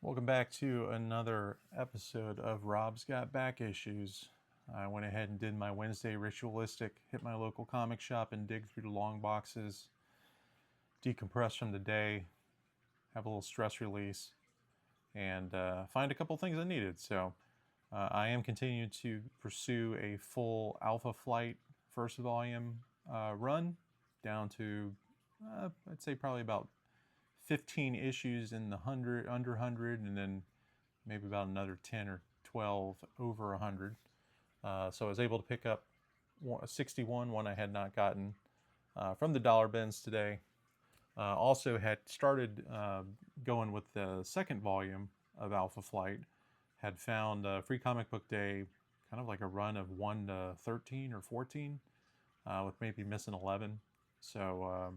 Welcome back to another episode of Rob's Got Back Issues. I went ahead and did my Wednesday ritualistic, hit my local comic shop and dig through the long boxes, decompress from the day, have a little stress release, and find a couple things I needed. So I am continuing to pursue a full Alpha Flight first volume run down to, I'd say, probably about 15 issues in the 100, under 100, and then maybe about another 10 or 12 over 100. So I was able to pick up a 61, one I had not gotten from the dollar bins today. Also had started going with the second volume of Alpha Flight. Had found Free Comic Book Day, kind of like a run of 1 to 13 or 14, with maybe missing 11. So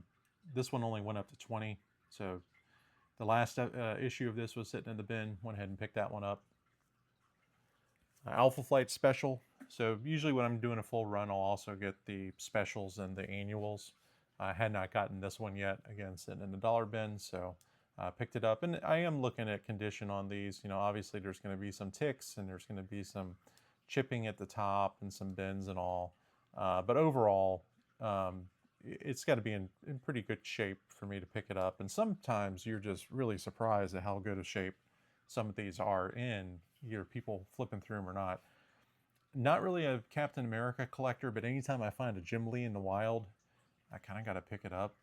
this one only went up to 20. So the last issue of this was sitting in the bin. Went ahead and picked that one up. Alpha Flight special. So usually when I'm doing a full run, I'll also get the specials and the annuals. I had not gotten this one yet. Again, sitting in the dollar bin, so picked it up. And I am looking at condition on these. You know, obviously there's going to be some ticks and there's going to be some chipping at the top and some bends and all. But overall, it's got to be in pretty good shape for me to pick it up. And sometimes you're just really surprised at how good a shape some of these are in, either people flipping through them or not. Not really a Captain America collector, but anytime I find a Jim Lee in the wild, I kind of got to pick it up.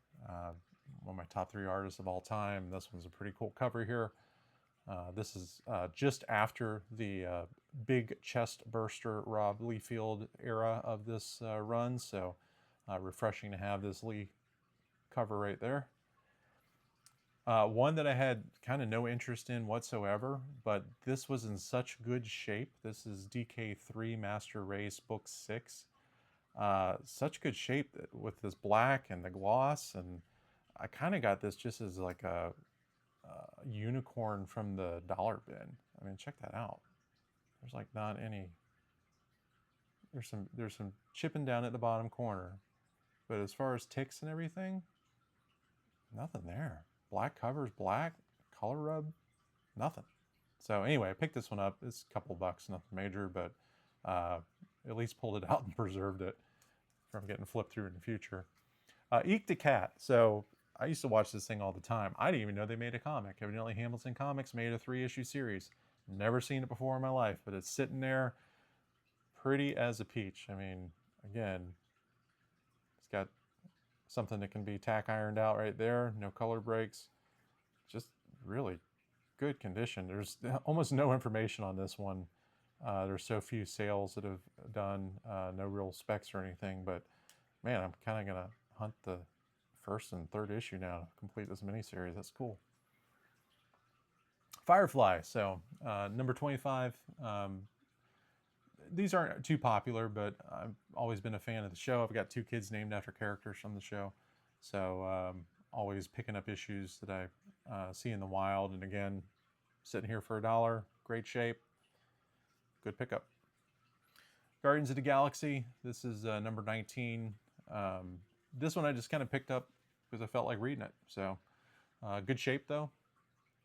One of my top 3 artists of all time. This one's a pretty cool cover here. This is just after the big chest burster Rob Liefeld era of this run, so refreshing to have this Lee cover right there. One that I had kind of no interest in whatsoever, but this was in such good shape. This is DK3 Master Race Book 6. Such good shape with this black and the gloss, and I kind of got this just as like a unicorn from the dollar bin. I mean, check that out. There's like not any. There's some chipping down at the bottom corner, but as far as ticks and everything, nothing there. Black covers, black color rub, nothing. So anyway, I picked this one up. It's a couple bucks, nothing major, but at least pulled it out and preserved it from getting flipped through in the future. Eek the Cat. So I used to watch this thing all the time. I didn't even know they made a comic. Evidently Hamilton Comics made a 3-issue series. Never seen it before in my life, but it's sitting there pretty as a peach. I mean, again, it's got something that can be tack ironed out right there. No color breaks. Just really good condition. There's almost no information on this one. There's so few sales that have done, no real specs or anything, but man, I'm kind of going to hunt the first and third issue now to complete this miniseries. That's cool. Firefly, so number 25. These aren't too popular, but I've always been a fan of the show. I've got 2 kids named after characters from the show, so always picking up issues that I see in the wild. And again, sitting here for $1, great shape, good pickup. Guardians of the Galaxy. This is number 19. This one I just kind of picked up because I felt like reading it. So good shape though.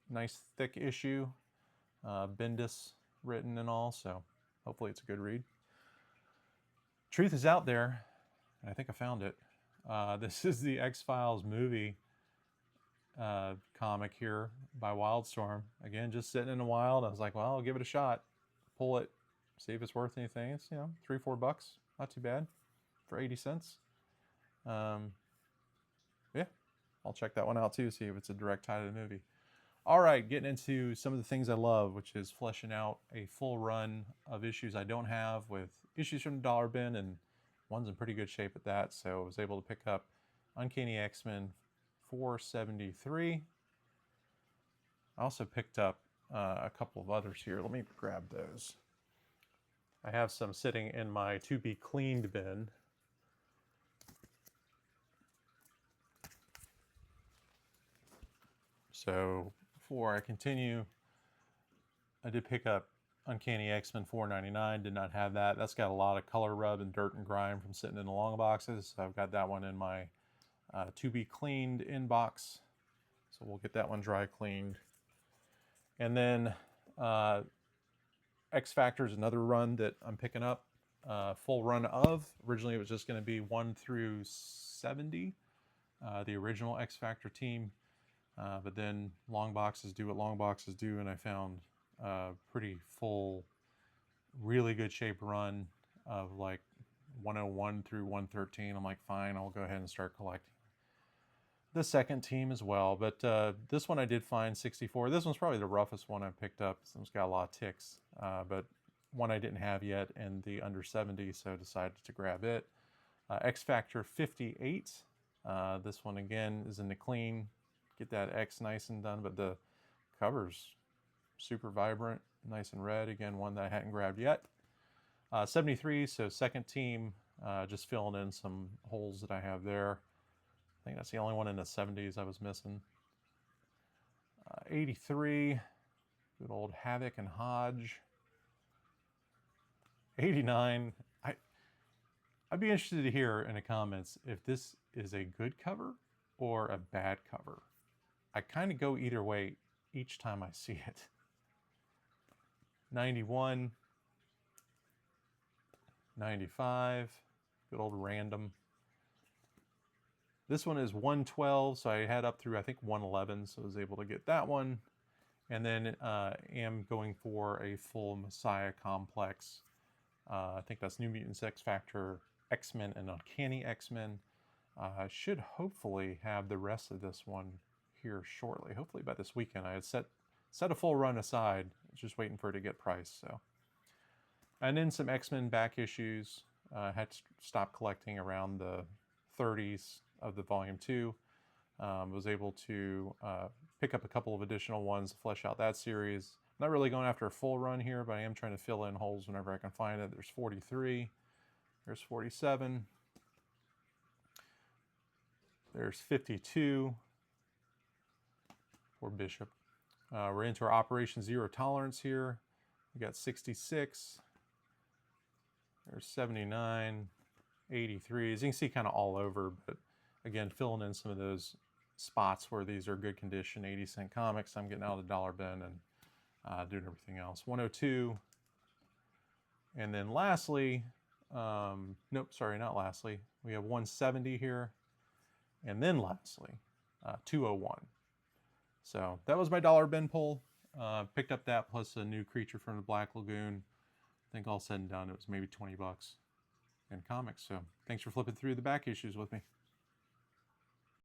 Nice thick issue. Bendis written and all. So hopefully it's a good read. Truth is out there. I think I found it. This is the X-Files movie comic here by Wildstorm. Again, just sitting in the wild. I was like, well, I'll give it a shot. Pull it. See if it's worth anything. It's, you know, $3-4. Not too bad for 80 cents. Yeah, I'll check that one out too, see if it's a direct tie to the movie. All right, getting into some of the things I love, which is fleshing out a full run of issues I don't have, with issues from the dollar bin, and one's in pretty good shape at that. So I was able to pick up Uncanny X-Men 473. I also picked up a couple of others here. Let me grab those. I have some sitting in my to be cleaned bin. So before I continue, I did pick up Uncanny X-Men 499. Did not have that. That's got a lot of color rub and dirt and grime from sitting in the long boxes. So I've got that one in my to be cleaned inbox. So we'll get that one dry cleaned. And then X Factor is another run that I'm picking up. Full run of. Originally, it was just going to be 1 through 70, the original X Factor team. But then long boxes do what long boxes do, and I found a pretty full, really good shape run of like 101 through 113. I'm like, fine, I'll go ahead and start collecting the second team as well. But this one I did find 64. This one's probably the roughest one I picked up. This one's got a lot of ticks, but one I didn't have yet in the under 70, so I decided to grab it. X Factor 58. This one again is in the clean. Get that X nice and done, but the cover's super vibrant, nice and red. Again, one that I hadn't grabbed yet. 73, so second team, just filling in some holes that I have there. I think that's the only one in the 70s I was missing. 83, good old Havoc and Hodge. 89, I'd be interested to hear in the comments if this is a good cover or a bad cover. I kind of go either way each time I see it. 91, 95, good old random. This one is 112, so I had up through I think 111, so I was able to get that one. And then am going for a full Messiah complex. I think that's New Mutants, X Factor, X-Men, and Uncanny X-Men. I should hopefully have the rest of this one here shortly. Hopefully by this weekend. I had set a full run aside, just waiting for it to get priced. So, and then some X-Men back issues. Had to stop collecting around the 30s of the volume 2. Was able to pick up a couple of additional ones to flesh out that series. Not really going after a full run here, but I am trying to fill in holes whenever I can find it. There's 43. There's 47. There's 52 for Bishop. We're into our Operation Zero Tolerance here. We got 66. There's 79, 83. As you can see, kind of all over, but again, filling in some of those spots where these are good condition, 80-cent comics. I'm getting out of the dollar bin and doing everything else. 102. And then lastly, nope, sorry, not lastly. We have 170 here. And then lastly, 201. So that was my dollar bin pull. Picked up that plus a new creature from the Black Lagoon. I think all said and done, it was maybe 20 bucks in comics. So thanks for flipping through the back issues with me.